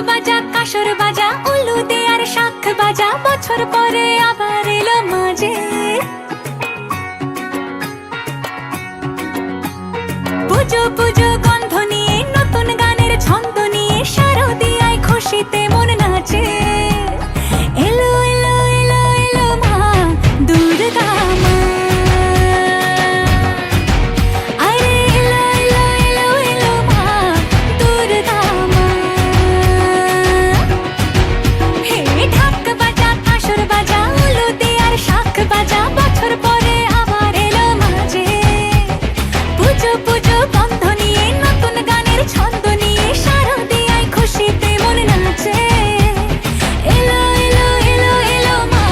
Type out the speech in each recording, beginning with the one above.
বাজা কাসর বাজা উলু দে আর শাখ বাজা বছর পরে আবার এলো মাঝে পুজো পুজো গন্ধ নিয়ে নতুন গানের ছন্দ নিয়ে শারদিয়ায় খুশিতে মন নাচে এলো এলো এলো এলো মা দুর্গা মা আরে এলো এলো এলো এলো মা দুর্গা মা হে ঢাক বাজা কাসর বাজা উলু দে আর শাখ বাজা বছর পরে আবার এলো মাঝে পুজো পুজো গন্ধ নিয়ে নতুন গানের ছন্দ নিয়ে শারদিয়ায় খুশিতে মন নাচে এলো এলো এলো এলো মা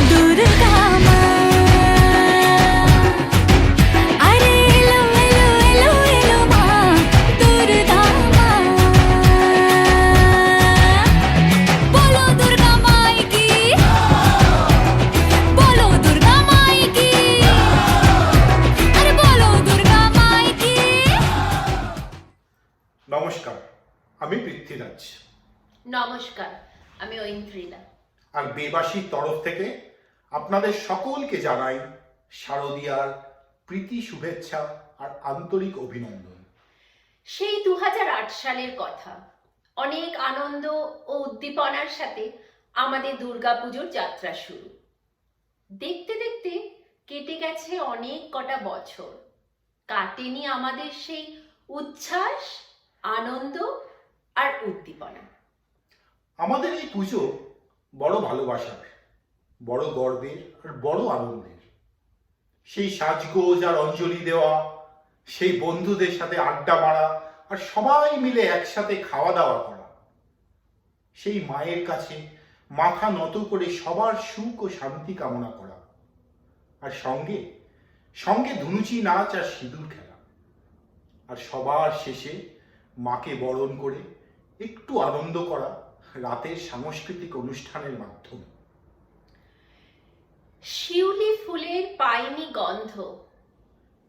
দুর্গা মা আরে এলো এলো এলো এলো মা দুর্গা মা বলো দুর্গা মাই কি বলো দুর্গা মাই কি আরে বলো দুর্গা মাই কি নমস্কার, আমি পৃথ্বীরাজ। নমস্কার, আমি ঐন্দ্রিলা। আর বেবাসীর তরফ থেকে আপনাদের সকলকে জানাই শারদিয়ার প্রীতি শুভেচ্ছা আর আন্তরিক অভিনন্দন। সেই 2008 সালের কথা, অনেক আনন্দ ও উদ্দীপনার সাথে আমাদের দুর্গাপুজোর যাত্রা শুরু। দেখতে দেখতে কেটে গেছে অনেক কটা বছর, কাটেনি আমাদের সেই উচ্ছ্বাস, আনন্দ আর উদ্দীপনা। আমাদের এই পুজো বড় ভালোবাসার, বড় গর্বের আর বড় আনন্দের। সেই সাজগোজ আর অঞ্জলি দেওয়া, সেই বন্ধুদের সাথে আড্ডা মারা আর সবাই মিলে একসাথে খাওয়া দাওয়া করা, সেই মায়ের কাছে মাথা নত করে সবার সুখ ও শান্তি কামনা করা, আর সঙ্গে সঙ্গে ধুনুচি নাচ আর সিঁদুর খেলা, আর সবার শেষে মাকে বরণ করে একটু আনন্দ করা রাতের সাংস্কৃতিক অনুষ্ঠানের মাধ্যমে। শিউলি ফুলের পায়নি গন্ধ,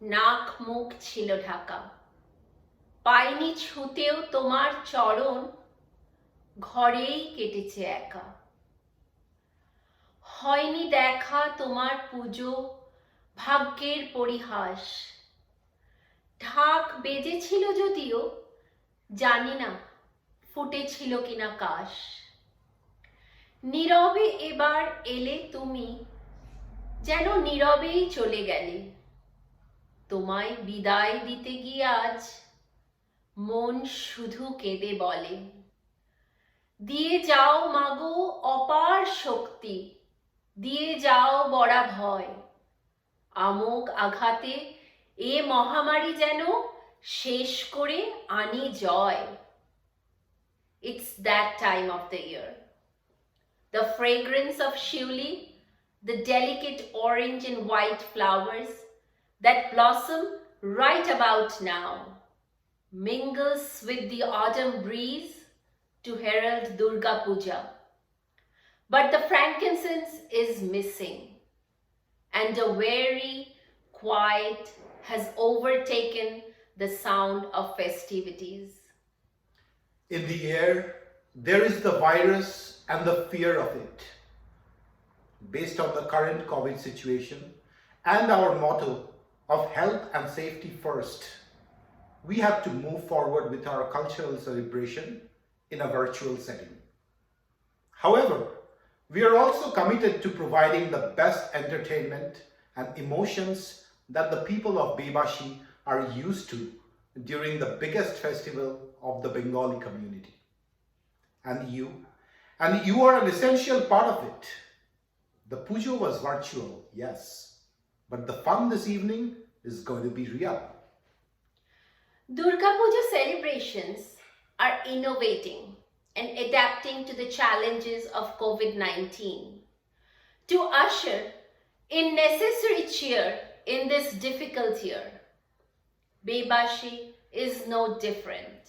নাক মুখ ছিল ঢাকা, পায়নি ছুতেও তোমার চরণ, ঘরেই কেটেছে একা। হয়নি দেখা তোমার পুজো, ভাগ্যের পরিহাস। ঢাক বেজেছিল যদিও, জানি না ফুটেছিল কিনা কাশ। নীরবে এবার এলে তুমি, যেন নীরবেই চলে গেলে। তোমায় বিদায় দিতে গিয়ে আজ মন শুধু কেঁদে বলে, দিয়ে যাও মাগো অপার শক্তি, দিয়ে যাও বড়া ভয়। আমোক আঘাতে এ মহামারী যেন শেষ করে আনি জয়। It's that time of the year. The fragrance of Shivli, the delicate orange and white flowers that blossom right about now, mingles with the autumn breeze to herald Durga Puja. But the frankincense is missing, and a weary quiet has overtaken the sound of festivities. In the air, there is the virus and the fear of it. Based on the current COVID situation and our motto of health and safety first, we have to move forward with our cultural celebration in a virtual setting. However, we are also committed to providing the best entertainment and emotions that the people of Bebashi are used to during the biggest festival of the Bengali community. And you are an essential part of it. The pujo was virtual, yes, but the fun this evening is going to be real. Durga Puja celebrations are innovating and adapting to the challenges of COVID-19 to usher in necessary cheer in this difficult year. Bebashi is no different.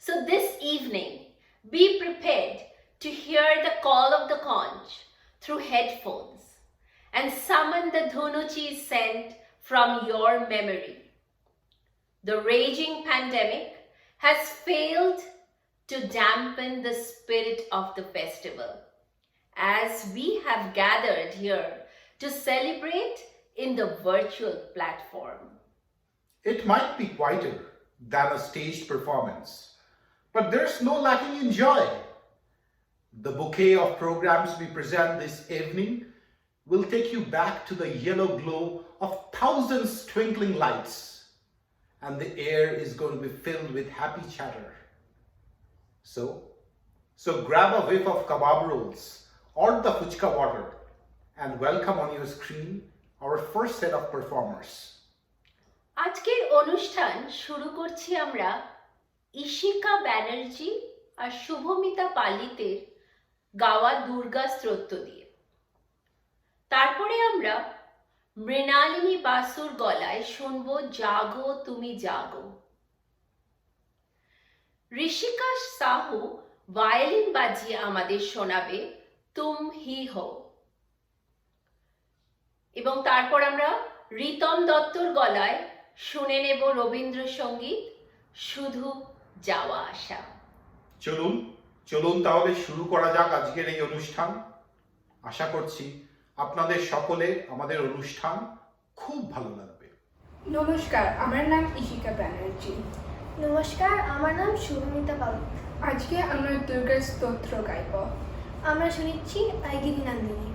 So this evening, be prepared to hear the call of the conch through headphones and summon the dhunuchis sent from your memory. The raging pandemic has failed to dampen the spirit of the festival, as we have gathered here to celebrate in the virtual platform. It might be quieter than a staged performance, but there's no lacking in joy. The bouquet of programs we present this evening will take you back to the yellow glow of thousands twinkling lights, and the air is going to be filled with happy chatter. So grab a whiff of kebab rolls or the fuchka water and welcome on your screen our first set of performers. আজকের অনুষ্ঠান শুরু করছি আমরা ইশিকা ব্যানার্জি আর শুভমিতা পালিতের গাওয়া দুর্গা স্তোত্র দিয়ে। তারপরে আমরা মৃণালিনী বাসুর গলায় শুনবো জাগো তুমি জাগো। ঋষিকা সাহু ভায়োলিন বাজিয়ে আমাদের শোনাবে তুম হি হো। এবং তারপর আমরা রিতম দত্তর গলায় শুনে নেব রবীন্দ্রসঙ্গীত শুধু যাওয়া আসা। চলুন তাহলে শুরু করা যাক আজকের এই অনুষ্ঠান। আশা করছি আপনাদের সকলের আমাদের অনুষ্ঠান খুব ভালো লাগবে। নমস্কার, আমার নাম ইশিকা ব্যানার্জি। নমস্কার, আমার নাম শুভমিতা পাল। আজকে আমরা দুর্গা স্তোত্র গাইব। আমরা শুনেছি আইগিরি নন্দিনী।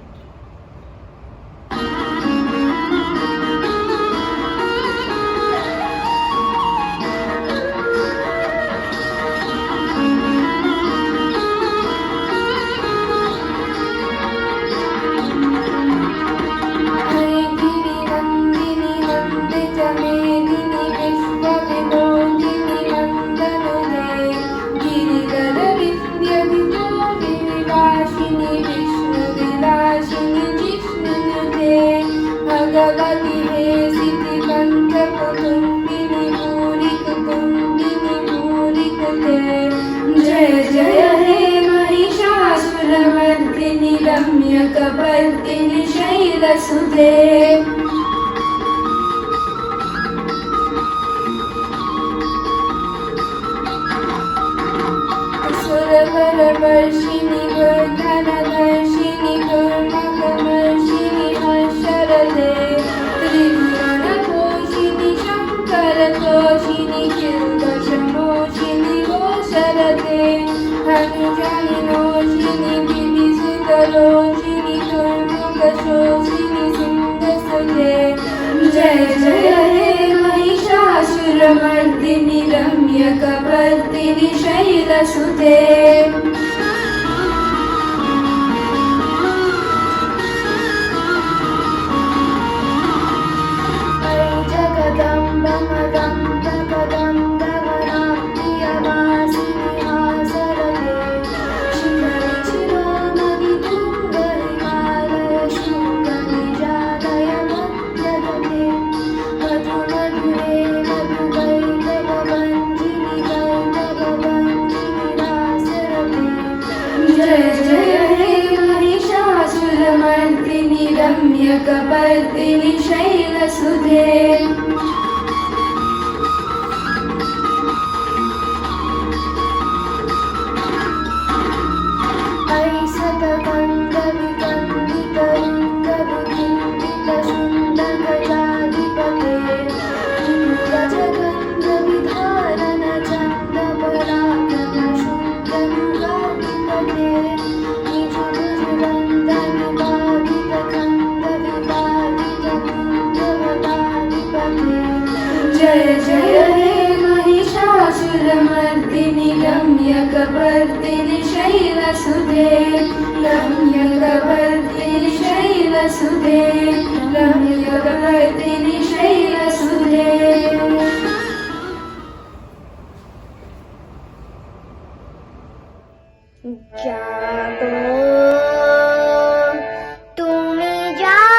कपर्दिनि शैलसुते सुरवरवर्षिणि वर्धनदर्शिनि कर्मकमर्षिणि हर्षरते त्रिभुवनपोषिणि शङ्करतोषिणि किल्दशमोषिणि घोषरते हनुजानिनोषिणि विविसुतरोषिणि कर्मुकशोषिणि सिंहसुते जय जय हे महिषासुरमर्दिनि रम्यकपर्दिनि शैलसुते जगदम्ब मदम्ब कदम्ब वनाप्रियवासिनि आसरते शिखरचिरोमणि तुङ्गहिमालय शृङ्गनिजालय मध्यगते मधुमधुरे मधुवैभवभञ्जिनि वैभवभञ्जिनि वासरते जय जय हे महिषासुरमर्दिनि रम्यकपर्दिनि शैलसुते जय जय हे महिषासुरमर्दिनि रम्यकपर्दिनि शैलसुते रम्यकपर्दिनि शैलसुते रम्यकपर्दिनि शैलसुते जागो তুমি জাগো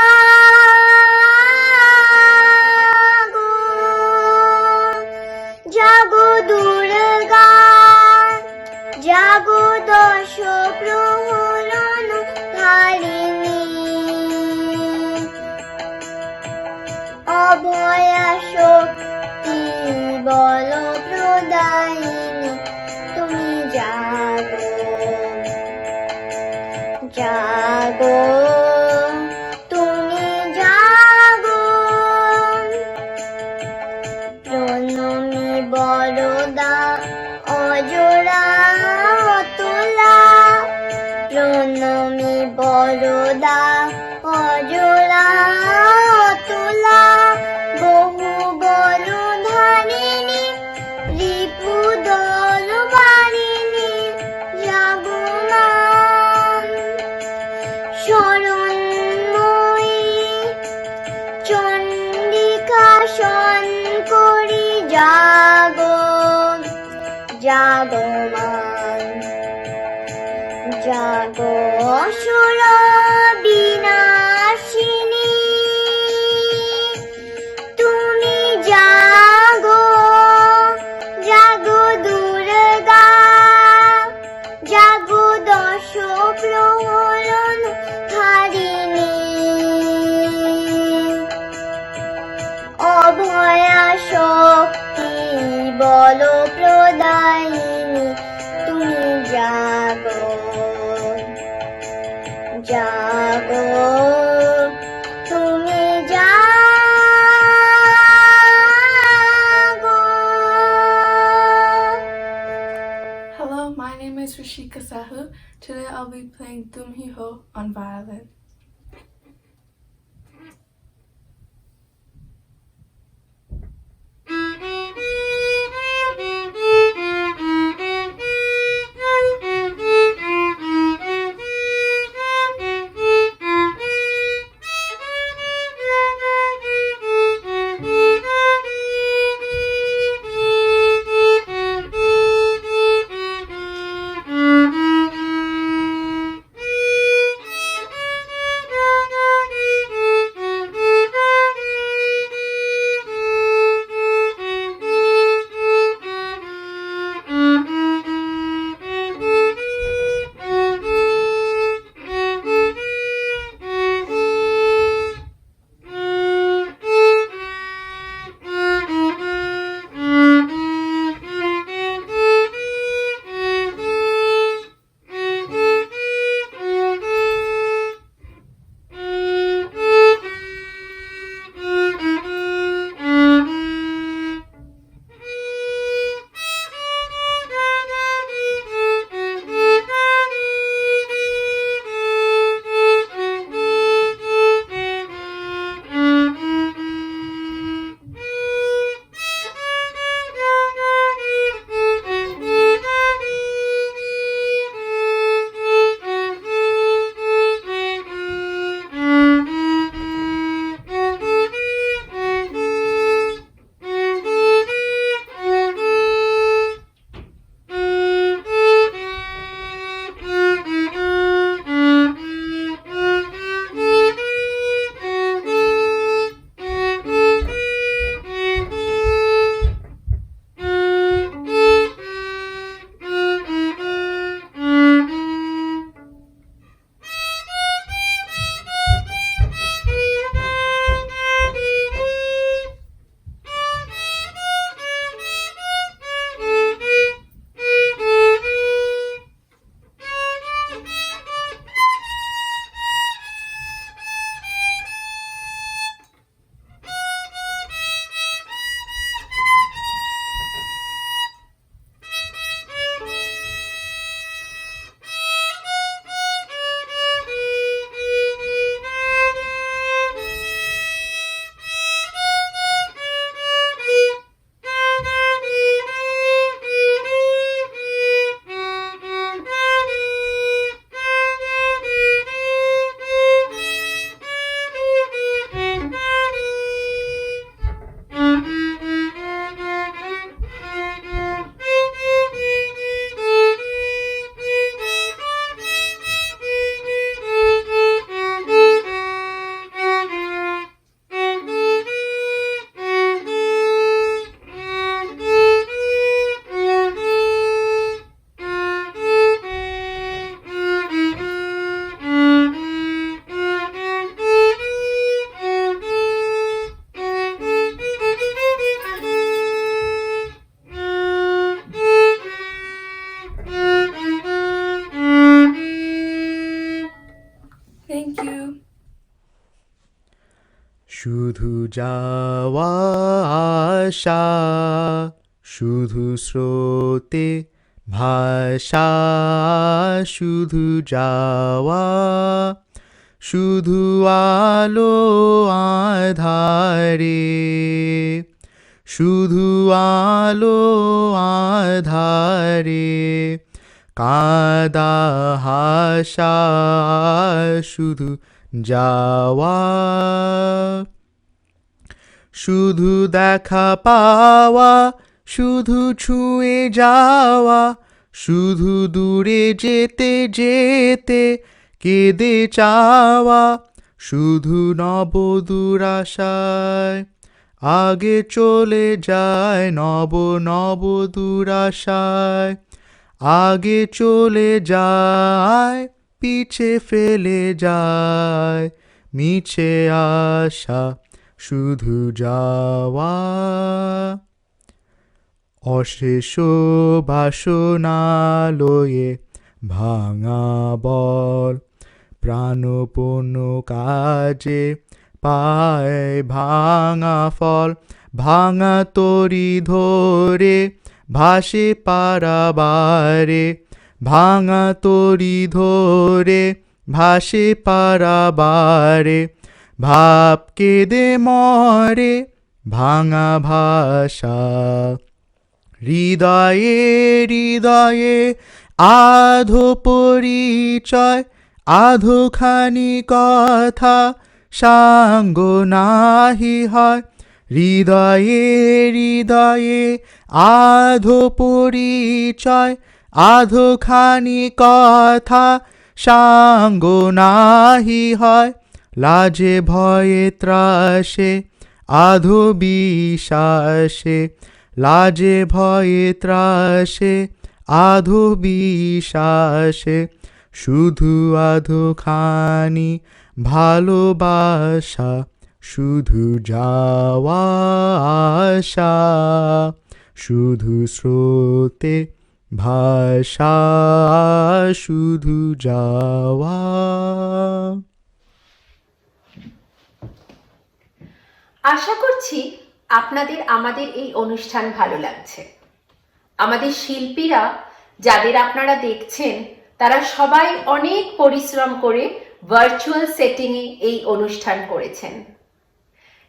জাগো দুর্গা জাগো দশ প্রহরণ ধারিণী অভয়া শক্তি বল প্রদায়িনী তুমি জাগো জাগো তুমি জাগো প্রণমী বরদা অজোড়া অতুলা প্রণমী বরদা অজোড়া অতুলা বহু বল ধারিণী রিপু দল বারিণী জাগমান শরণময়ী চণ্ডিকা শঙ্করী জাগো জাগমান জাগো অসুর বিনাশিনী তুমি জাগো জাগো দুর্গা জাগো দশ প্রহরণ ধারিণী অভয়া শক্তি বল প্রদায়িনী তুমি জাগো জাগো তুমি জাগো Hello, my name is Rishika Sahu. Today I'll be playing Tum Hi Ho on violin. শুধু যাওয়া আসা, শুধু স্রোতে ভাষা, শুধু যাওয়া, শুধু আলো আধারে, শুধু আলো আধারে, কাঁদা হাসা, শুধু যাওয়া, শুধু দেখা পাওয়া, শুধু ছুঁয়ে যাওয়া, শুধু দূরে যেতে যেতে কেঁদে চাওয়া, শুধু নব দুরাশায় আগে চলে যায়, নব নব দুরাশায় আগে চলে যায়, পিছে ফেলে যায় মিছে আশা, শুধু যাওয়া। অশেষ বাসনালয়ে ভাঙা বল, প্রাণপণ কাজে পায় ভাঙা ফল, ভাঙা তরি ধরে ভাসে পারাবারে, ভাঙা তরি ধরে ভাসে পারাবারে, ভাব কেঁদে মরে ভাঙা ভাষা, হৃদয়ে হৃদয়ে আধো পরিচয়, আধোখানি কথা সাঙ্গ নাহি হয়, হৃদয়ে হৃদয়ে আধো পরিচয়, আধোখানি কথা সাঙ্গ নাহি হয়, লাজে ভয়ে ত্রাসে আধো বিশ্বাসে, লাজে ভয়ে ত্রাসে আধো বিশ্বাসে, শুধু আধোখানি ভালোবাসা, শুধু যাওয়া আসা, শুধু স্রোতে ভাষা, শুধু যাওয়া। আশা করছি আপনাদের আমাদের এই অনুষ্ঠান ভালো লাগছে। আমাদের শিল্পীরা যাদের আপনারা দেখছেন তারা সবাই অনেক পরিশ্রম করে ভার্চুয়াল সেটিংয়ে এই অনুষ্ঠান করেছেন।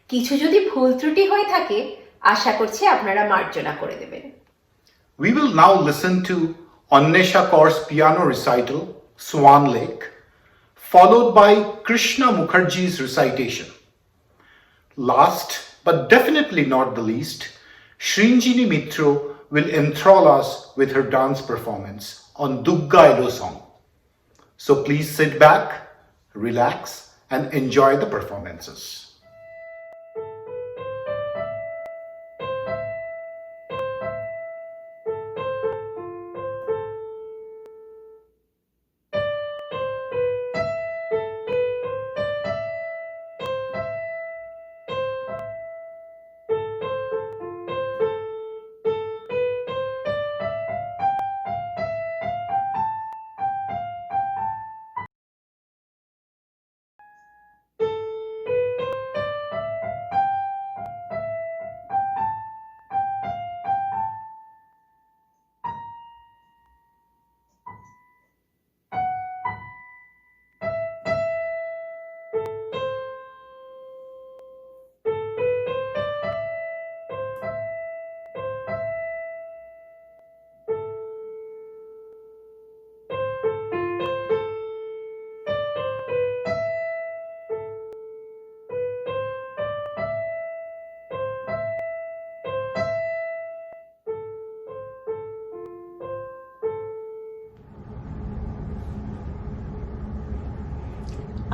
কিছু যদি ভুল ত্রুটি হয়ে থাকে আশা করছি আপনারা মার্জনা করে দেবেন। We will now listen to Annesha Kaur's piano recital, Swan Lake, followed by Krishna Mukherjee's recitation. Last, but definitely not the least, Srinjini Mitro will enthrall us with her dance performance on Dugga Elo song. So please sit back, relax, and enjoy the performances.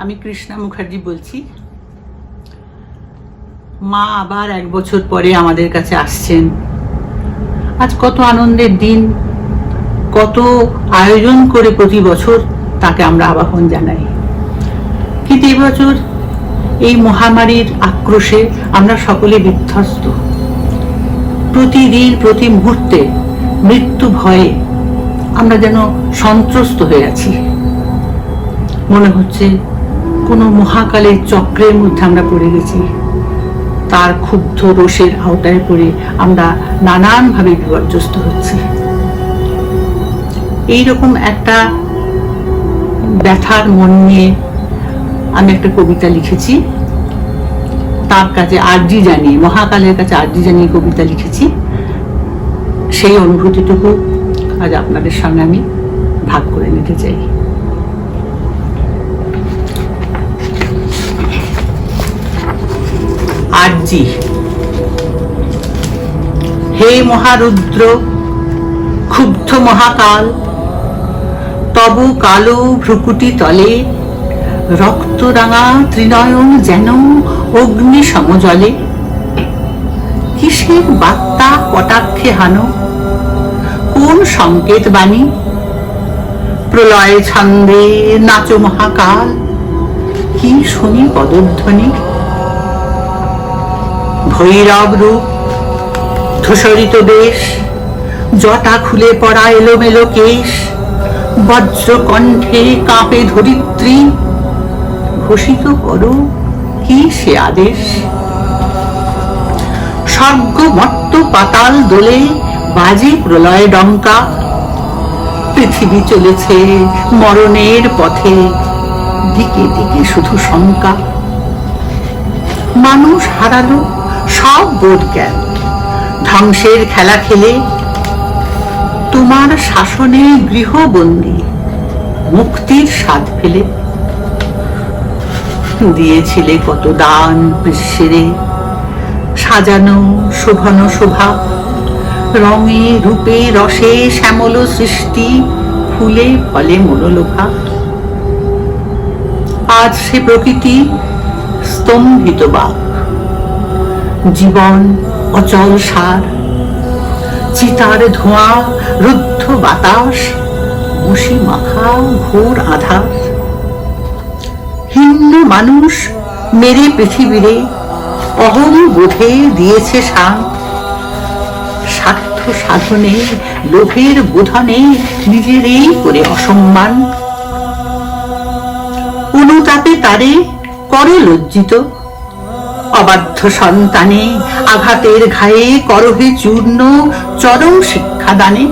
আমি কৃষ্ণা মুখার্জি বলছি। মা আবার 1 বছর পরে আমাদের কাছে আসছেন। আজ কত আনন্দের দিন, কত আয়োজন করে প্রতি বছর তাকে আমরা আবাহন জানাই। কিন্তু এবছর এই মহামারীর আক্রোশে আমরা সকলে বিধ্বস্ত। প্রতিদিন প্রতি মুহূর্তে মৃত্যু ভয়ে আমরা যেন সন্ত্রস্ত হয়ে আছি। মনে হচ্ছে কোনো মহাকালের চক্রের মধ্যে আমরা পড়ে গেছি। তার ক্ষুব্ধ রোষের আওতায় পড়ে আমরা নানানভাবে বিপর্যস্ত হচ্ছি। এইরকম একটা ব্যথার মন নিয়ে আমি একটা কবিতা লিখেছি, তার কাছে আর্জি জানিয়ে, মহাকালের কাছে আর্জি জানিয়ে কবিতা লিখেছি। সেই অনুভূতিটুকু আজ আপনাদের সঙ্গে আমি ভাগ করে নিতে চাই। আর্জি। হে মহারুদ্র, ক্ষুব্ধ মহাকাল, তব কালো ভ্রুকুটি তলে রক্তরাঙা ত্রিনয়ন যেন অগ্নি সমজলে। কিসের বার্তা কটাক্ষে হানো, কোন সংকেত বাণী? প্রলয় ছন্দে নাচো মহাকাল, কি শুনি পদধ্বনি? ভৈরব রূপ, ধূসরিত বেশ, জটা খুলে পড়া এলোমেলো কেশ, বজ্র কণ্ঠে কাঁপে ধরিত্রী, ঘোষিত করো কি সে আদেশ? স্বর্গ মর্ত পাতাল দোলে, বাজে প্রলয় ডঙ্কা, পৃথিবী চলেছে মরণের পথে, দিকে দিকে শুধু শঙ্কা। মানুষ হারালো সব বোধ জ্ঞান, ধ্বংসের খেলা খেলে তোমার শাসনে গৃহবন্দী, মুক্তির স্বাদ ফেলে। দিয়েছিলে কত দান বিশ্বেরে, সাজানো শোভন শোভা, রঙে রূপে রসে শ্যামল সৃষ্টি, ফুলে ফলে মনোলোভা। আজ সে প্রকৃতি স্তম্ভিত বাক, জীবন অচল সার, চিতার ধোঁয়া রুদ্ধ বাতাস, মুষি মাখা ঘোর আধার। হিন্দু মানুষ মেরে পৃথিবীরে অহং বোধে দিয়েছে শান, স্বার্থ সাধনে লোভের বোধনে নিজেরই করে অসম্মান। অনুতাপে তারে করে লজ্জিত, অবাধ্য সন্তানে আঘাতের ঘায়ে করহে চূর্ণ চরম শিক্ষাদানে।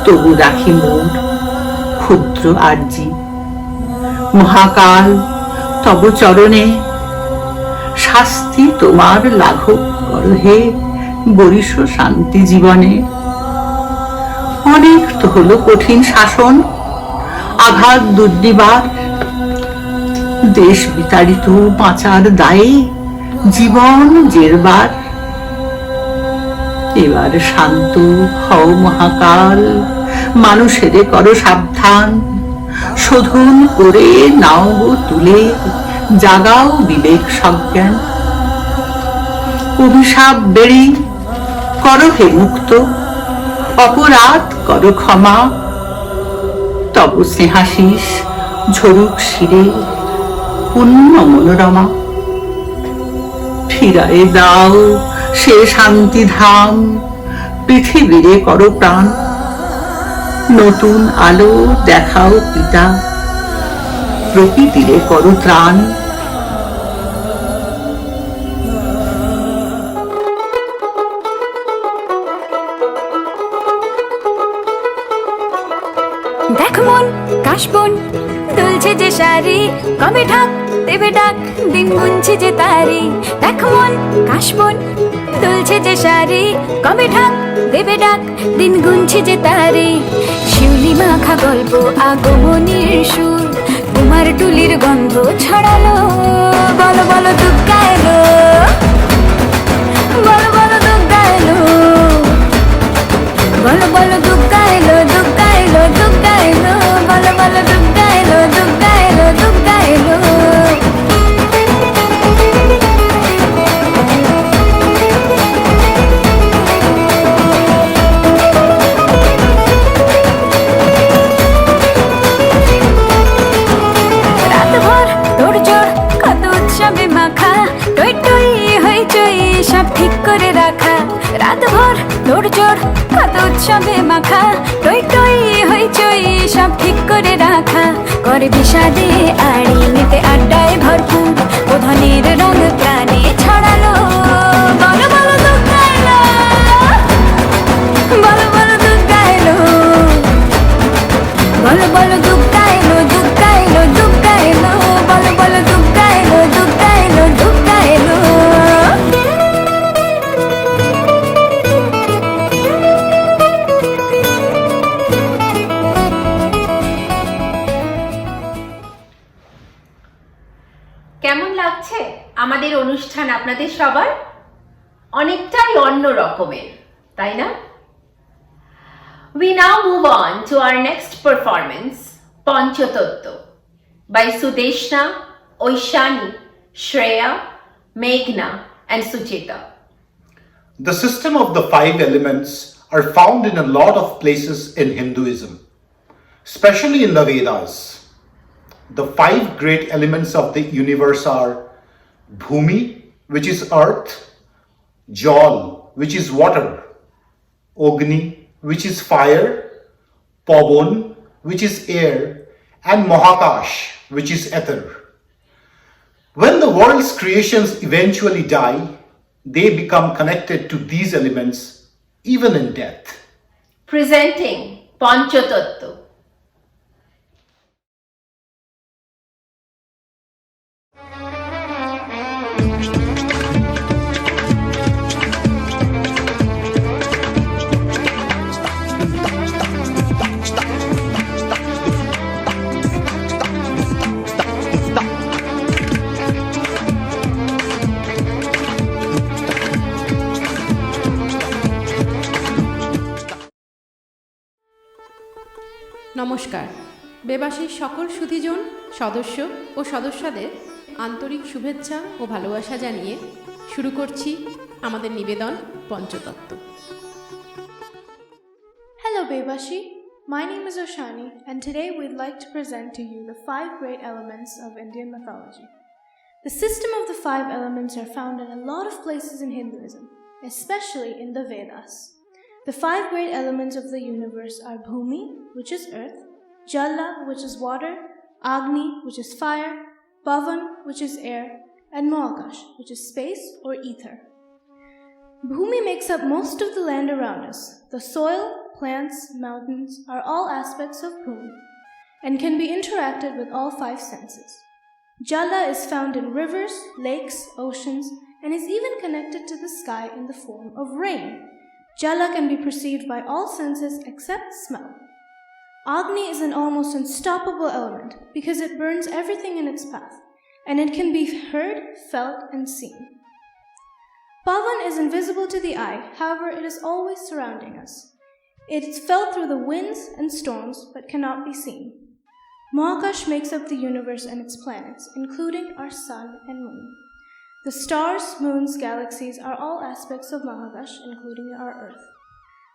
তবু রাখি মোর ক্ষুদ্র আর্জি, মহাকাল তব চরণে, শাস্তি তোমার লাঘব করো হে, বরিশ শান্তি জীবনে। অনেক তো হলো কঠিন শাসন, আঘাত দুর্নিবার, দেশ বিতাড়িত বাঁচার দায়ে জীবন জেরবার। এবার শান্ত হও মহাকাল, মানুষের করো সাবধান, শোধন করে নাও গো তুলে, জাগাও বিবেক সজ্ঞান। অভিশাপ বেড়ে করো হে মুক্ত, অপরাধ করো ক্ষমা, তব স্নেহাশিস ঝরুক শিরে পুণ্য মনোরমা। ফিরায়ে দাও সে শান্তি ধাম, পৃথিবীরে করো প্রাণ, নতুন আলো দেখাও পিতা, প্রকৃতিরে করো ত্রাণ। দেখ মন কাশবন দুলছে যে শাড়ি, কবে ঢাক দেবে ডাক, দিন গুনছে যে তারি। দেখ মন কাশবন দুলছে যে শাড়ি, কবে ঢাক দেবে ডাক, দিন গুনছে যে তারি। শিউলি মাখা গল্প আগমনীর সুর, তোমার টুলির গন্ধ ছড়ালো, বলো বলো দুর্গা এলো, বলো বলো দুর্গা এলো, বলো বলো দুর্গা এলো, দুর্গা এলো, দুর্গা এলো, বলো বলো দুর্গা এলো, দুর্গা এলো, দুর্গা এলো। রাতভর তোড়জোড় কত উৎসবে মাখা, টই টই হইচই সব ঠিক করে রাখা। রাতভর তোড়জোড় কত উৎসবে মাখা, টই টই হইচই সব ঠিক করে রাখা। করে বিষাদে আড়ি নিতে আড্ডায় ভরপুর, ও ধনের রঙ আমাদের অনুষ্ঠান আপনাদের সবার অনেকটাই অন্য রকমের, তাই না? We now move on to our next performance, Panchatattva, by Sudeshna, Oishani, Shreya, Meghna, and Sucheta. The system of the 5 elements are found in a lot of places in Hinduism, especially in the Vedas. The 5 great elements of the universe are Bhumi, which is earth, Jal, which is water, Ogni, which is fire, Pavan, which is air, and Mahakash, which is ether. When the world's creations eventually die, they become connected to these elements even in death. Presenting Panchatattva. নমস্কার। বেবাসীর সকল সুধীজন, সদস্য ও সদস্যদের আন্তরিক শুভেচ্ছা ও ভালোবাসা জানিয়ে শুরু করছি আমাদের নিবেদন পঞ্চতত্ত্ব। Hello Bebashi, my name is Oshani and today we'd like to present to you the 5 great elements of Indian mythology. The system of the 5 elements are found in a lot of places in Hinduism, especially in the Vedas. The 5 great elements of the universe are Bhumi, which is earth, Jala, which is water, Agni, which is fire, Pavan, which is air, and Mahakash, which is space or ether. Bhumi makes up most of the land around us. The soil, plants, mountains are all aspects of Bhumi and can be interacted with all 5 senses. Jala is found in rivers, lakes, oceans, and is even connected to the sky in the form of rain. Jala can be perceived by all senses except smell. Agni is an almost unstoppable element because it burns everything in its path, and it can be heard, felt, and seen. Pavan is invisible to the eye, however, it is always surrounding us. It is felt through the winds and storms, but cannot be seen. Mahakash makes up the universe and its planets, including our sun and moon. The stars, moons, galaxies are all aspects of Mahakash, including our earth.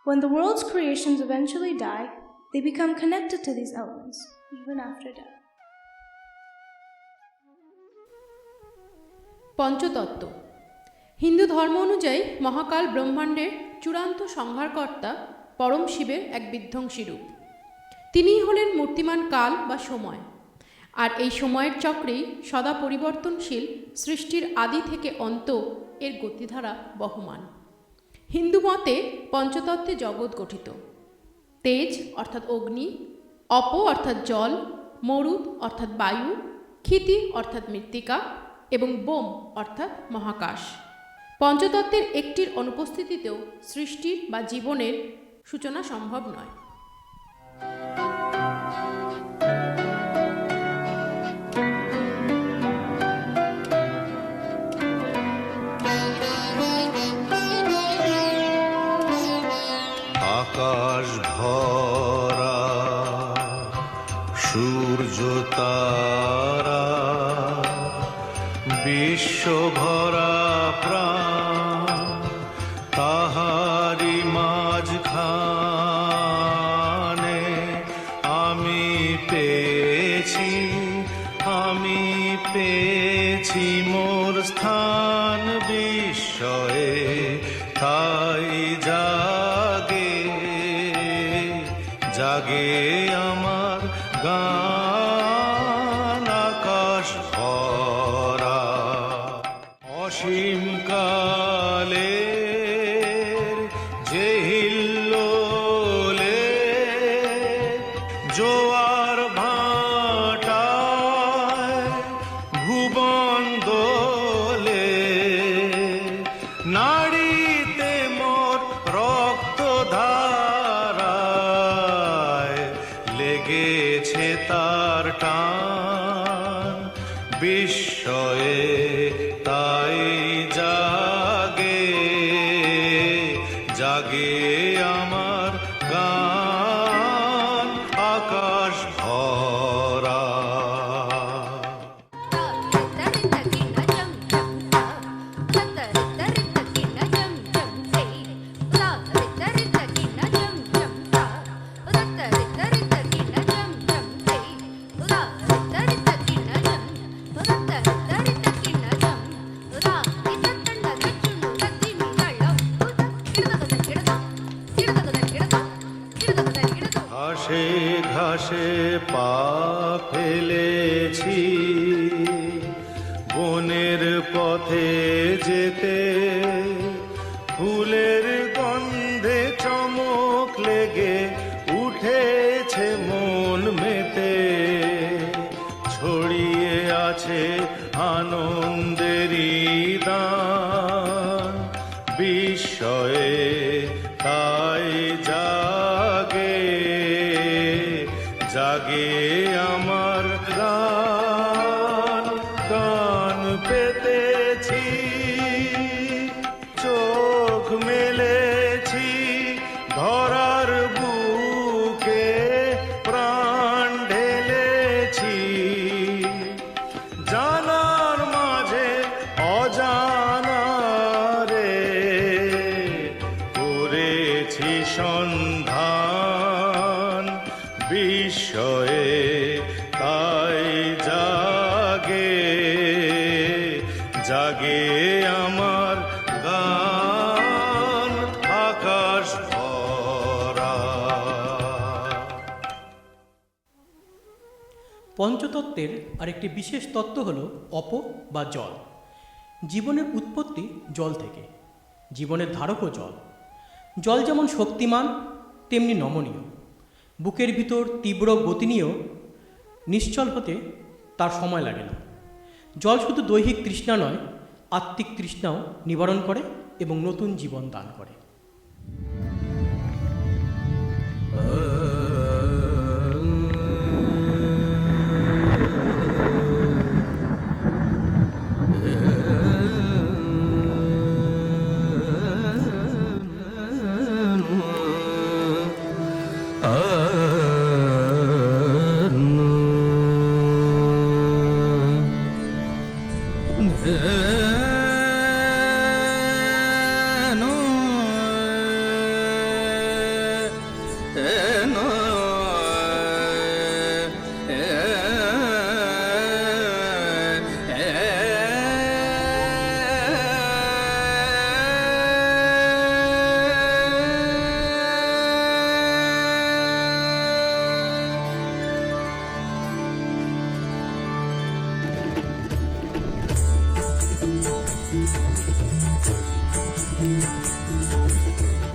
When the world's creations eventually die, they become connected to these elements, even after death. পঞ্চতত্ত্ব। Hindu ধর্ম অনুযায়ী মহাকাল ব্রহ্মাণ্ডের চূড়ান্ত সংহারকর্তা পরম শিবের এক বিধ্বংসী রূপ। তিনিই হলেন মূর্তিমান কাল বা সময়, আর এই সময়ের চক্রেই সদা পরিবর্তনশীল সৃষ্টির আদি থেকে অন্ত এর গতিধারা বহমান। হিন্দু মতে পঞ্চতত্ত্বে জগৎ গঠিত। তেজ অর্থাৎ অগ্নি, অপ অর্থাৎ জল, মরুদ অর্থাৎ বায়ু, ক্ষিতি অর্থাৎ মৃত্তিকা এবং বোম অর্থাৎ মহাকাশ। পঞ্চতত্ত্বের একটির অনুপস্থিতিতেও সৃষ্টির বা জীবনের সূচনা সম্ভব নয়। আকাশ ভরা সূর্য তারা, বিশ্ব ভরা প্রাণ, তাহারি মাঝখানে আমি পেয়েছি মোর স্থান বিস্ময়ে, তাই জাগে আমার গান আকাশ ভরা। অসীম কালের যে হিল্লোলে জোয়ার ভাটায় ভুবন দোলে, নাড়িতে মোর রক্ত ধারায় লেগেছে তার টান বিস্ময়ে, তাই ঘাসে ঘাসে পা ফেলেছি বনের পথে যেতে, ফুলের গন্ধে চমক লেগে উঠেছে মন মেতে, ছড়িয়ে আছে আনন্দেরই দান, বিস্ময়ে তাই জাগে জাগে আমার গান, গান পেতেছি চোখ মেলেছি ধরার বুকে, প্রাণ ঢেলেছি জানার মাঝে অজানা রে, করেছি সন্ধান, বিস্ময়ে তাই জাগে জাগে আমার গান, আকাশ ভরা। পঞ্চতত্ত্বের আরেকটি বিশেষ তত্ত্ব হল অপ বা জল। জীবনের উৎপত্তি জল থেকে, জীবনের ধারকও জল। জল যেমন শক্তিমান তেমনি নমনীয়, বুকের ভিতর তীব্র গতি নিয়েও নিশ্চল হতে তার সময় লাগে না। জল শুধু দৈহিক তৃষ্ণা নয়, আত্মিক তৃষ্ণাও নিবারণ করে এবং নতুন জীবন দান করে।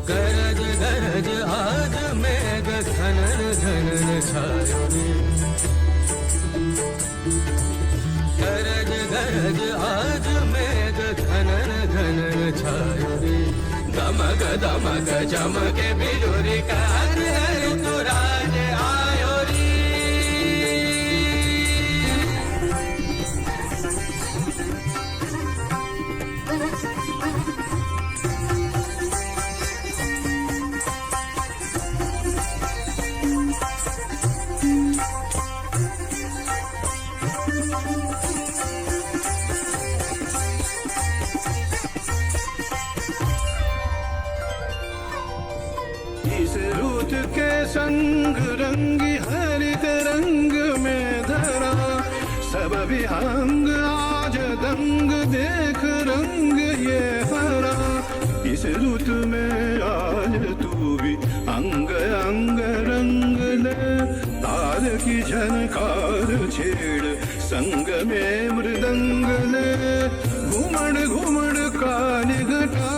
गरज गरज आज मेघ घनन घनन छायो रे, गरज गरज आज मेघ घनन घनन छायो रे, दमक दमक चमके बिजुरी कार ऋतुराज आयो रे। इस रुत के संग रंगी हरित रंग में धरा, सब विहंग आज दंग देख रंग ये हरा। इस रुत में आज तू भी अंग अंग रंग ले, तार की झनकार छेड़ संग में मृदंग ले, घुमड़ घुमड़ काल घटा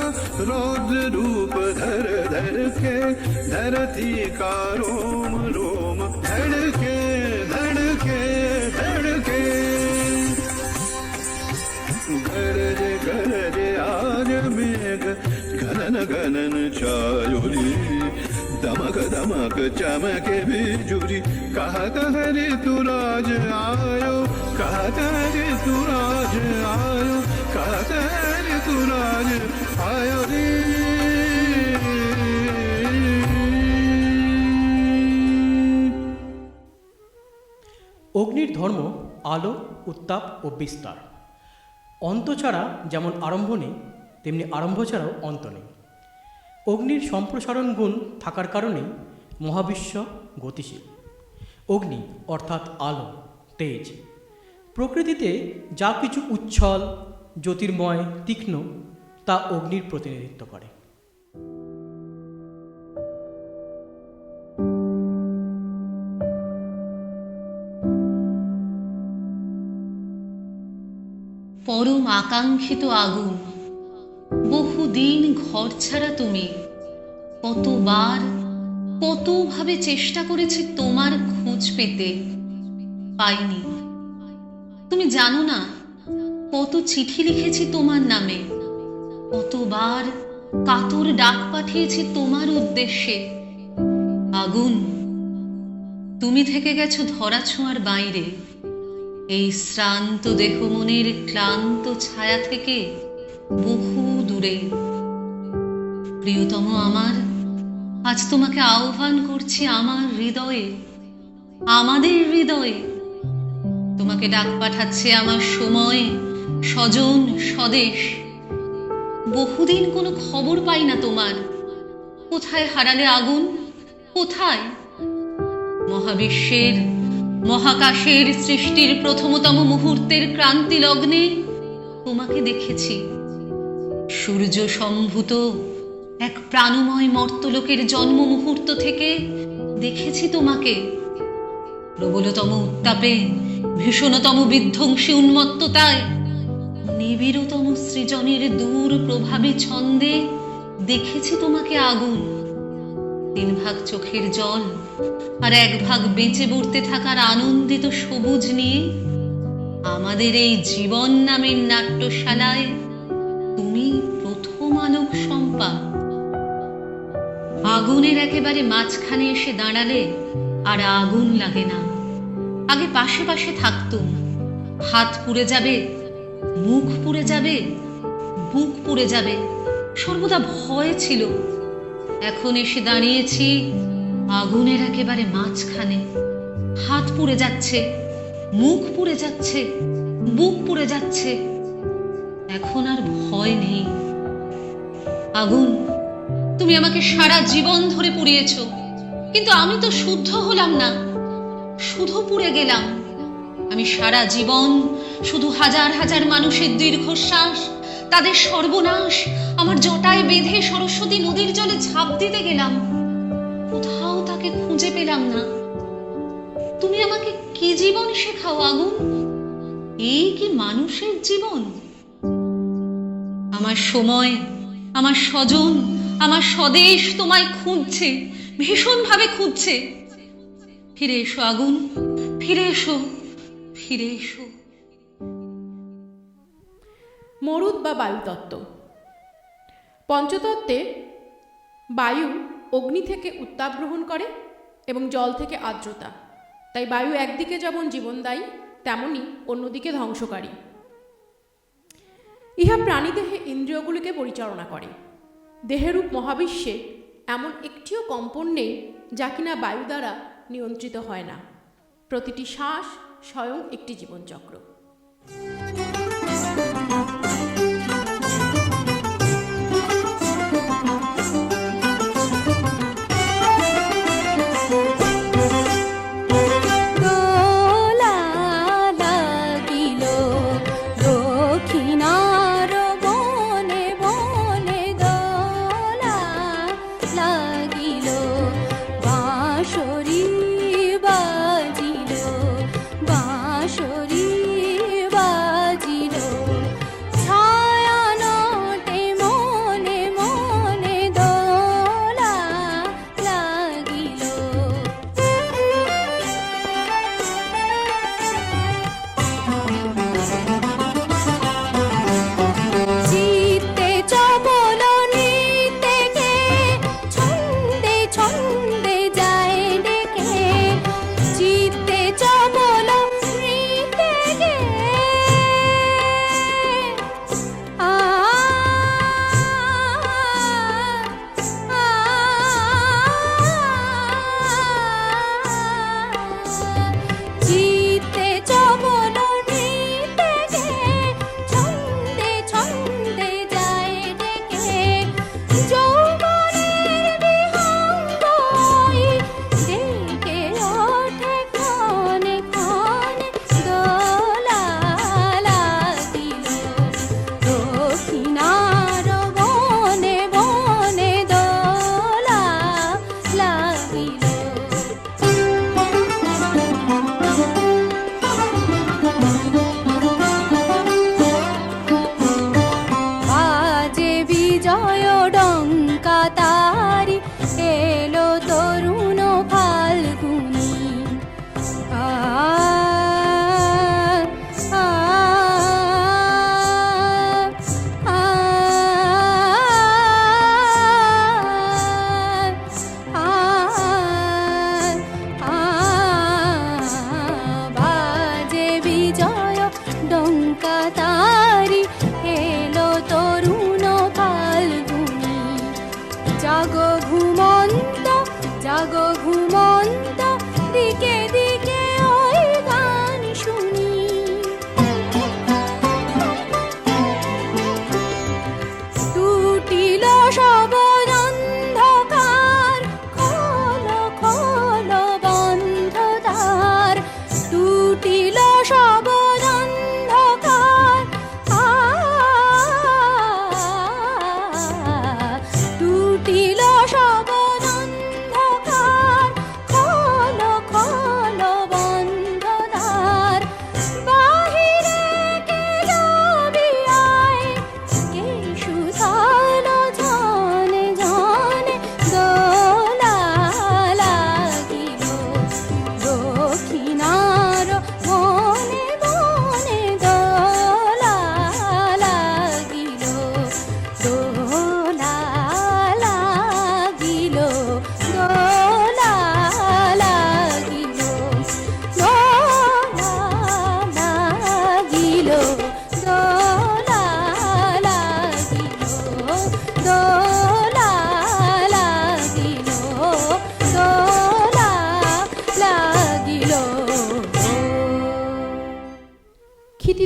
रौद्र रूप धर धर के, धरती का रोम रोम धड़के धड़के धड़के। गरज गरज आज मेघ घनन घनन छायो रे, दमक दमक चमके बिजुरी, कहत ऋतुराज आयो, कहत ऋतुराज आयो, कहत ऋतुराज आयो रे। অগ্নির ধর্ম আলো, উত্তাপ ও বিস্তার। অন্ত ছাড়া যেমন আরম্ভ নেই, তেমনি আরম্ভ ছাড়াও অন্ত নেই। অগ্নির সম্প্রসারণ গুণ থাকার কারণেই মহাবিশ্ব গতিশীল। অগ্নি অর্থাৎ আলো, তেজ। প্রকৃতিতে যা কিছু উচ্ছল, জ্যোতির্ময়, তীক্ষ্ণ, তা অগ্নির প্রতিনিধিত্ব করে। পরম আকাঙ্ক্ষিত আগুন, বহুদিন ঘর ছাড়া তুমি, কতবার কতভাবে চেষ্টা করেছি তোমার খোঁজ পেতে, পাইনি। তুমি জানো না কত চিঠি লিখেছি তোমার নামে, কতবার কাতর ডাক পাঠিয়েছি তোমার উদ্দেশ্যে। আগুন, তুমি থেকে গেছো ধরা ছোঁয়ার বাইরে, এই শ্রান্ত দেহ মনের ক্লান্ত ছায়া থেকে বহু দূরে। প্রিয়তম আমার, আজ তোমাকে আহ্বান করছি আমার হৃদয়ে, আমাদের হৃদয়ে। তোমাকে ডাক পাঠাচ্ছে আমার সময়, স্বজন, স্বদেশ। বহুদিন কোনো খবর পাই না তোমার। কোথায় হারালে আগুন, কোথায়? মহাবিশ্বের, মহাকাশের সৃষ্টির প্রথমতম মুহূর্তের ক্রান্তি লগ্নে তোমাকে দেখেছি। সূর্য সম্ভূত এক প্রাণময় মর্তলোকের জন্ম মুহূর্ত থেকে দেখেছি তোমাকে। প্রবলতম উত্তাপে, ভীষণতম বিধ্বংসী উন্মত্ততায়, নিবিড়তম সৃজনের দূর প্রভাবী ছন্দে দেখেছি তোমাকে আগুন। 3 ভাগ চোখের জল আর 1 ভাগ বেঁচে বর্তে থাকার আনন্দিত সবুজ নিয়ে আমাদের এই জীবন নামের নাট্যশালায় তুমি প্রথম আলোক শম্পা। আগুনের একেবারে মাঝখানে এসে দাঁড়ালে আর আগুন লাগে না। আগে পাশে পাশে থাকতুম, হাত পুড়ে যাবে, মুখ পুড়ে যাবে, বুক পুড়ে যাবে, সর্বদা ভয় ছিল। এখন এসে দাঁড়িয়েছি আগুনের একেবারে মাঝখানে। হাত পুড়ে যাচ্ছে, মুখ পুড়ে যাচ্ছে, বুক পুড়ে যাচ্ছে, এখন আর ভয় নেই। আগুন, তুমি আমাকে সারা জীবন ধরে পুড়িয়েছ, কিন্তু আমি তো শুদ্ধ হলাম না, শুধু পুড়ে গেলাম। আমি সারা জীবন শুধু হাজার হাজার মানুষের দীর্ঘশ্বাস, তাদের সর্বনাশ আমার জটায় বেঁধে সরস্বতী নদীর জলে ঝাঁপ দিতে গেলাম। কোথাও তাকে খুঁজে পেলাম না। তুমি আমাকে কি জীবন শেখাও আগুন? এই কি মানুষের জীবন? আমার সময়, আমার স্বজন, আমার স্বদেশ তোমায় খুঁজছে, ভীষণ ভাবে খুঁজছে। ফিরে এসো আগুন, ফিরে এসো, ফিরে এসো। মরুদ বা বায়ুতত্ত্ব। পঞ্চতত্ত্বে বায়ু অগ্নি থেকে উত্তাপ গ্রহণ করে এবং জল থেকে আর্দ্রতা। তাই বায়ু একদিকে যেমন জীবনদায়ী, তেমনি অন্যদিকে ধ্বংসকারী। ইহা প্রাণীদেহে ইন্দ্রিয়গুলিকে পরিচালনা করে। দেহেরূপ মহাবিশ্বে এমন একটিও কম্পন নেই যা কিনা বায়ু দ্বারা নিয়ন্ত্রিত হয় না। প্রতিটি শ্বাস স্বয়ং একটি জীবনচক্র। বাঁশরি বাজিল, বাঁশরি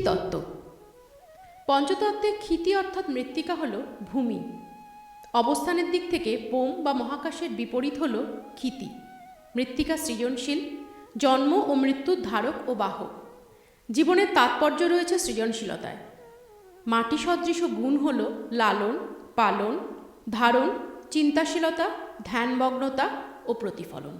তত্ত্ব। পঞ্চতত্ত্বে ক্ষিতি অর্থাৎ মৃত্তিকা হল ভূমি। অবস্থানের দিক থেকে বোম বা মহাকাশের বিপরীত হল ক্ষিতি। মৃত্তিকা সৃজনশীল, জন্ম ও মৃত্যুর ধারক ও বাহক। জীবনের তাৎপর্য রয়েছে সৃজনশীলতায়। মাটি সদৃশ গুণ হল লালন, পালন, ধারণ, চিন্তাশীলতা, ধ্যানমগ্নতা ও প্রতিফলন।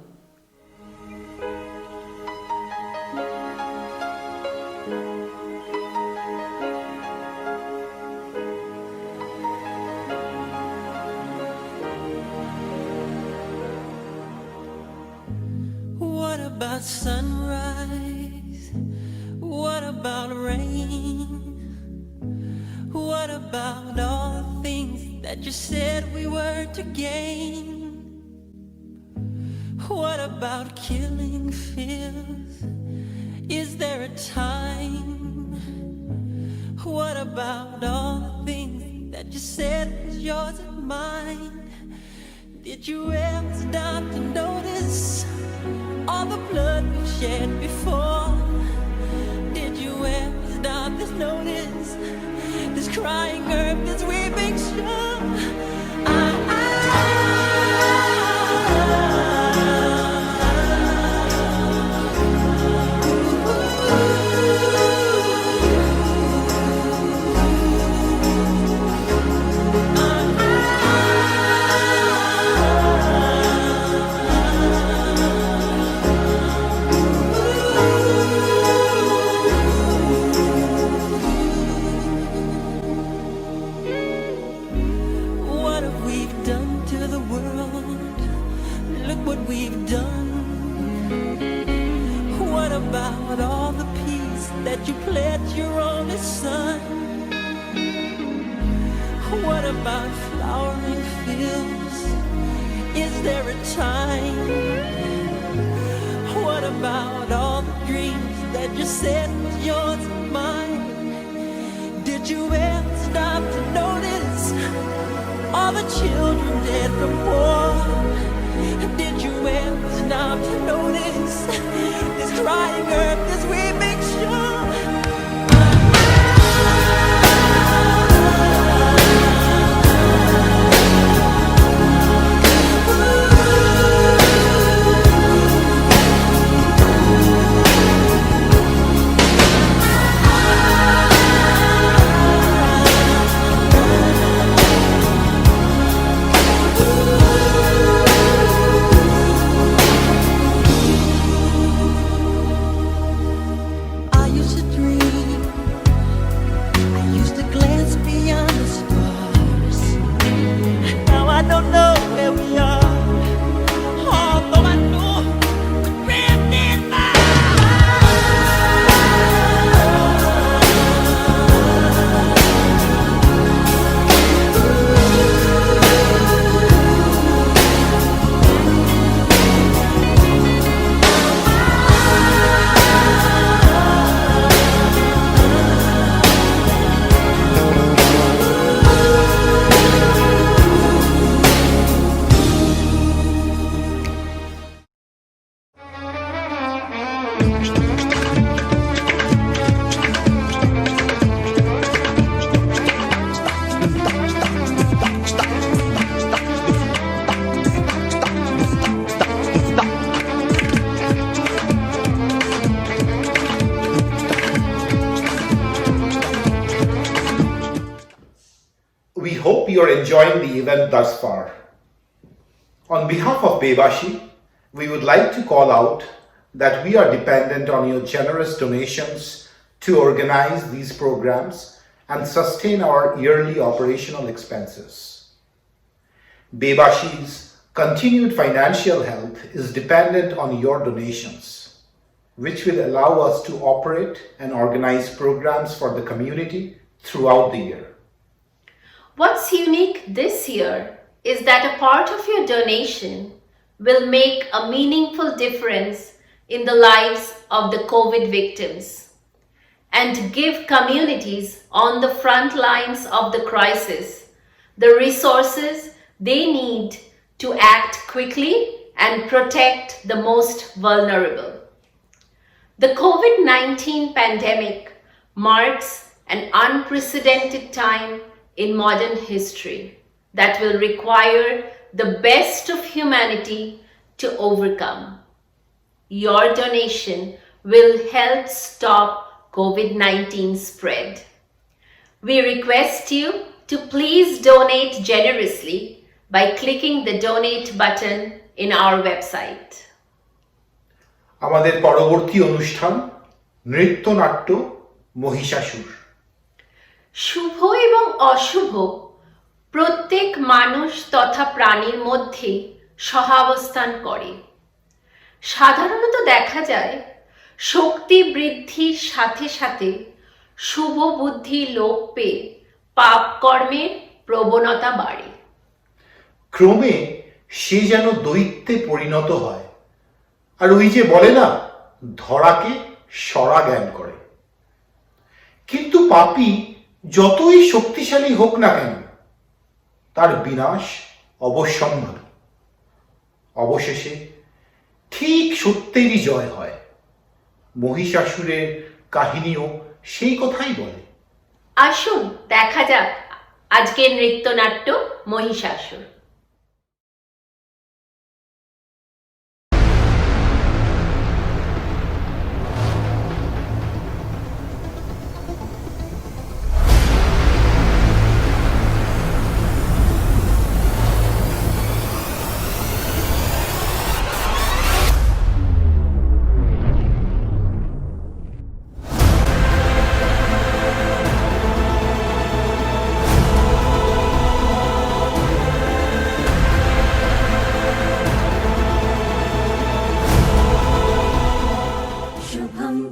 What about sunrise? What about rain? What about all the things that you said we were to gain? What about killing fears? Is there a time? What about all the things that you said was yours and mine? Did you ever stop to notice all the blood we shed before? Did you ever stop to notice this crying earth, this weeping shore? What have we done to the world? Look what we've done. What about all the peace that you pledged your only son? What about flowering fields? Is there a time? What about all the dreams that you said was yours and mine? Did you ever stop to notice all the children dead from war? Did you ever stop to notice this crying earth, this weeping shore? I used to dream, I used to glance beyond the stars. Now I don't know where we are, although I know we're drifting by. We hope you are enjoying the event thus far. On behalf of Bebashi, we would like to call out that we are dependent on your generous donations to organize these programs and sustain our yearly operational expenses. Bebashi's continued financial health is dependent on your donations, which will allow us to operate and organize programs for the community throughout the year. What's unique this year is that a part of your donation will make a meaningful difference in the lives of the COVID victims and give communities on the front lines of the crisis the resources they need to act quickly and protect the most vulnerable. The COVID-19 pandemic marks an unprecedented time in modern history that will require the best of humanity to overcome. Your donation will help stop COVID-19 spread. We request you to please donate generously by clicking the donate button in our website. আমাদের পরবর্তী অনুষ্ঠান নৃত্যনাট্য মহিষাসুর। শুভ এবং অশুভ প্রত্যেক মানুষ তথা প্রাণীর মধ্যে সহাবস্থান করে। সাধারণত দেখা যায় শক্তি বৃদ্ধির সাথে সাথে শুভ বুদ্ধি লোপ পেয়ে পাপ কর্মের প্রবণতা বাড়ে। ক্রমে সে যেন দৈত্যে পরিণত হয়, আর ওই যে বলে না, ধরাকে সরা জ্ঞান করে। কিন্তু পাপী যতই শক্তিশালী হোক না কেন, তার বিনাশ অবশ্যম্ভাবী। অবশেষে ঠিক সত্যেরই জয় হয়। মহিষাসুরের কাহিনীও সেই কথাই বলে। আসুন দেখা যাক আজকের নৃত্যনাট্য মহিষাসুর।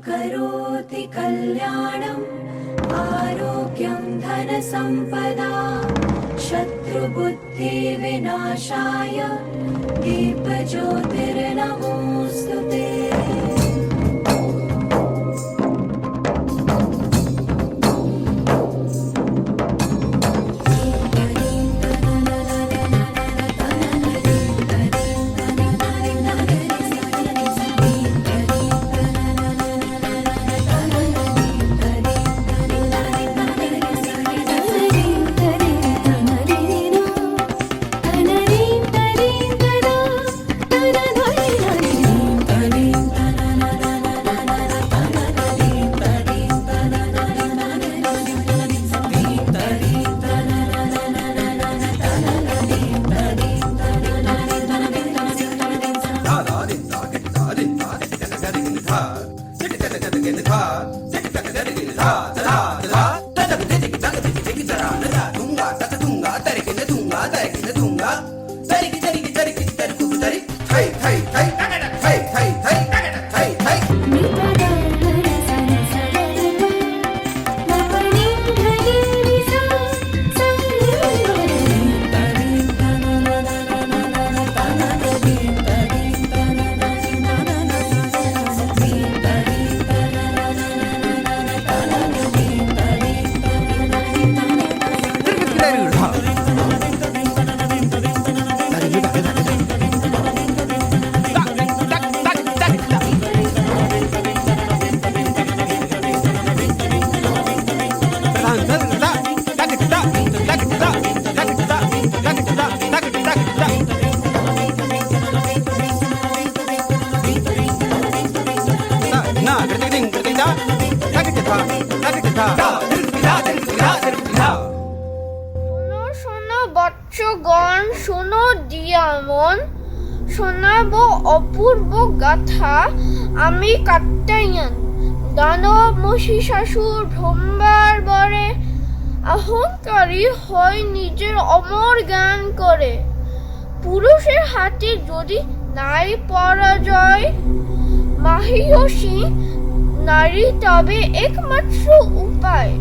करोति कल्याणम् आरोग्यं धनसम्पदा शत्रुबुद्धिविनाशाय दीपज्योतिर्नमोऽस्तुते। বৎসগণ শোনো দিয়া মন, শোনাবো অপূর্ব গাথা আমি কাত্যায়ন। দানব মহিষাসুর ভ্রমবার বরে, অহংকারী হয় নিজের অমর জ্ঞান করে। পুরুষের হাতে যদি নাই পরাজয়, মাহিষী নারী তবে একমাত্র উপায়।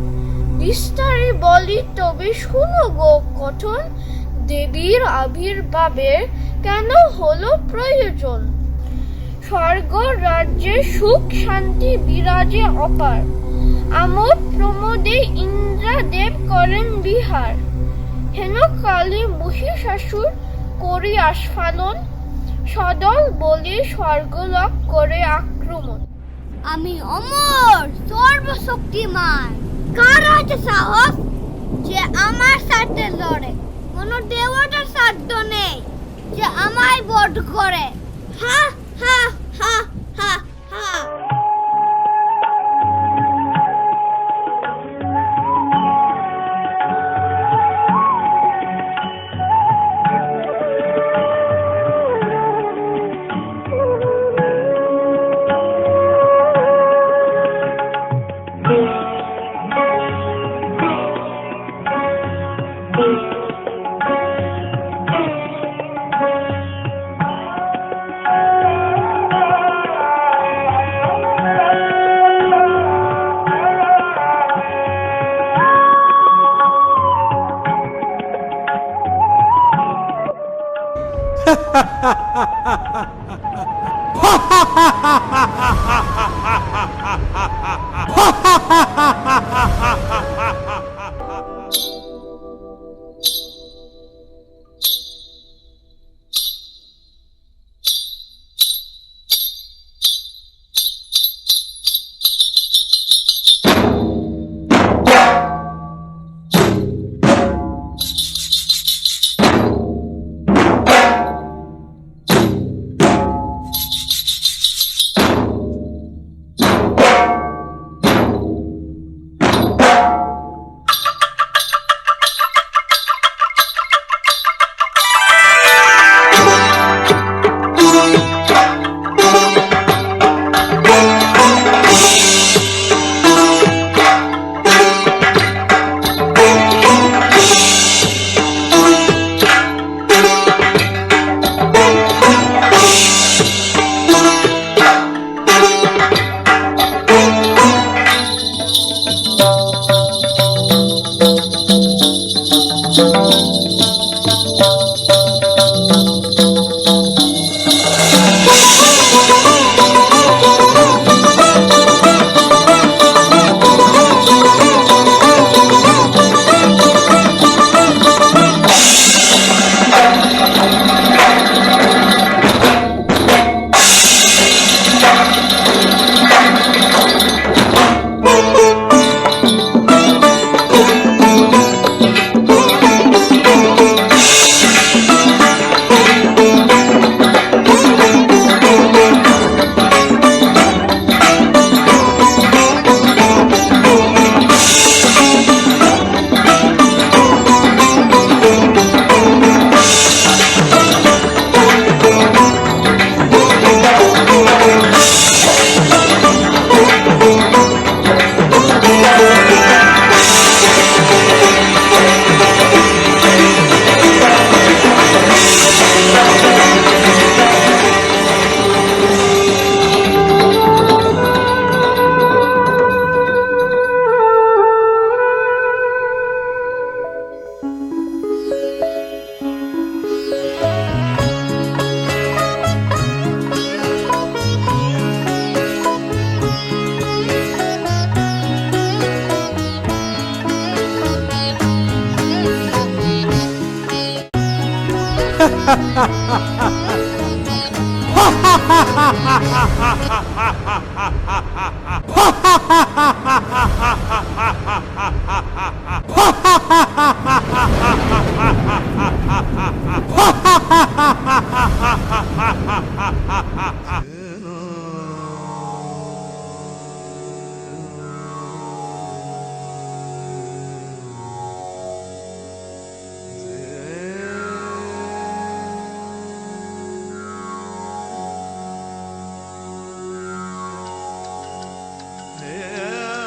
বিস্তারে বলি তবে শুনো গো কথন, দেবীর আবির্ভাবের কেন হলো প্রয়োজন। স্বর্গ রাজ্যে সুখ শান্তি বিরাজে অপার, আমোদ প্রমোদে ইন্দ্রদেব করেন বিহার। হেন কালে মহিষাসুর করি আস্ফালন, সদল বলে স্বর্গলোক করে আক্রমণ। আমি অমর সর্বশক্তিমান। কার আছে সাহস যে আমার সাথে লড়ে? কোনো দেবতার সাধ্য নেই যে আমায় বধ করে। হা হা হা হা হা। Yeah.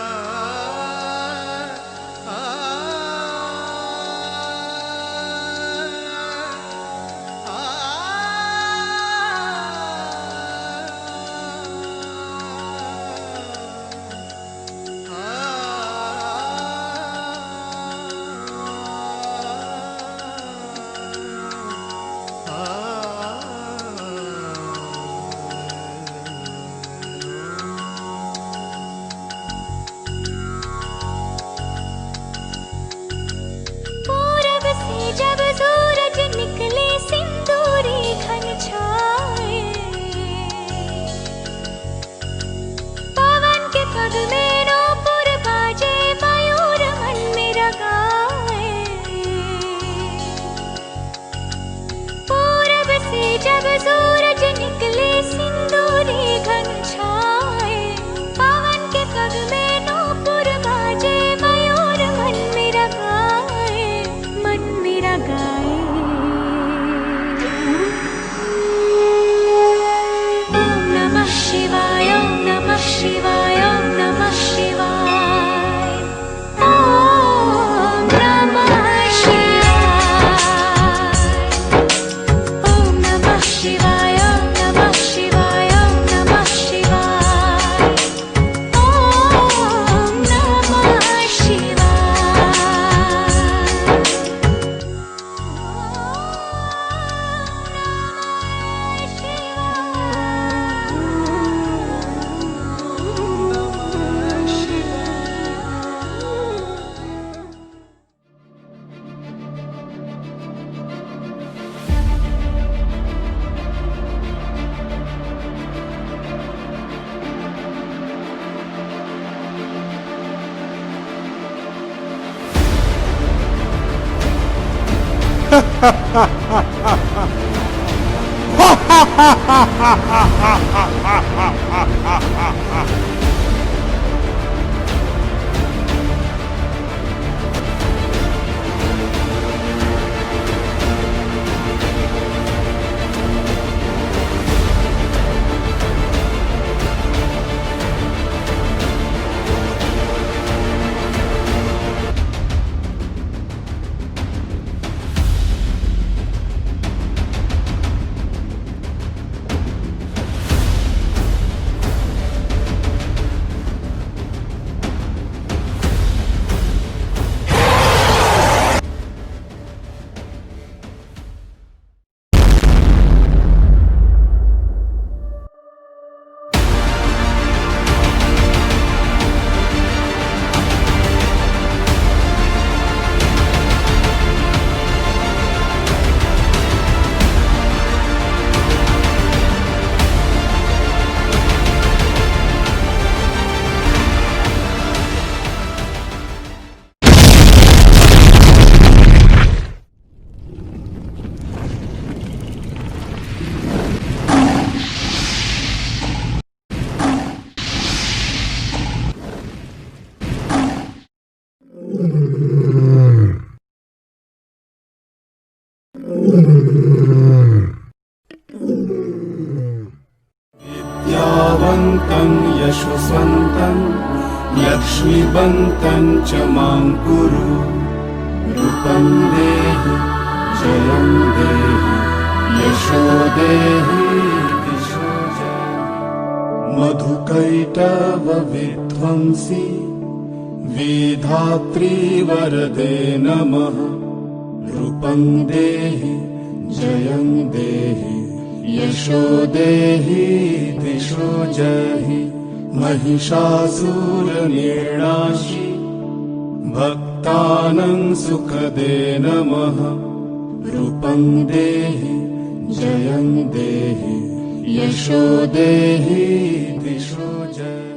विद्यावन्तं यशस्वन्तं लक्ष्मीवन्तं च मां कुरु रूपं देहि जयं देहि यशो देहि दिशो जयहि मधुकैटव विध्वंसी विधात्री वरदे नमः रूपं देहि जयं देहि यशो देहि दिशो जयहि महिषासुरनिर्णाशि भक्तानां सुखदे नमः रूपं देहि जयं देहि यशो देहि दिशो जयहि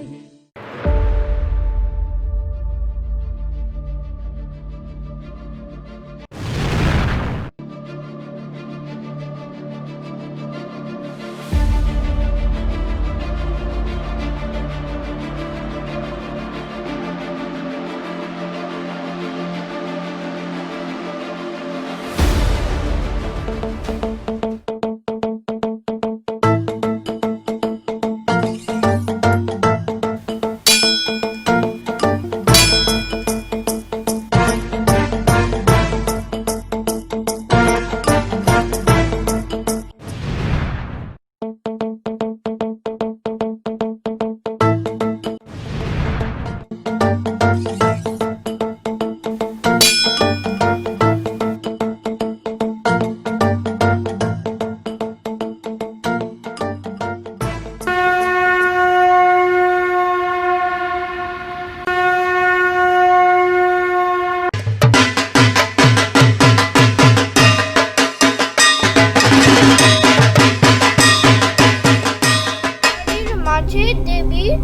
মাঝে দেবীর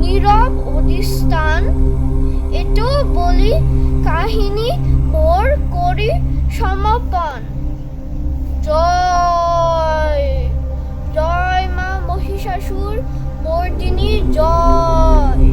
নীরব অধিষ্ঠান এটো বলি কাহিনী মোর করি সমাপন জয় জয় মা মহিষাসুর মর্দিনী জয়।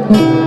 Thank you.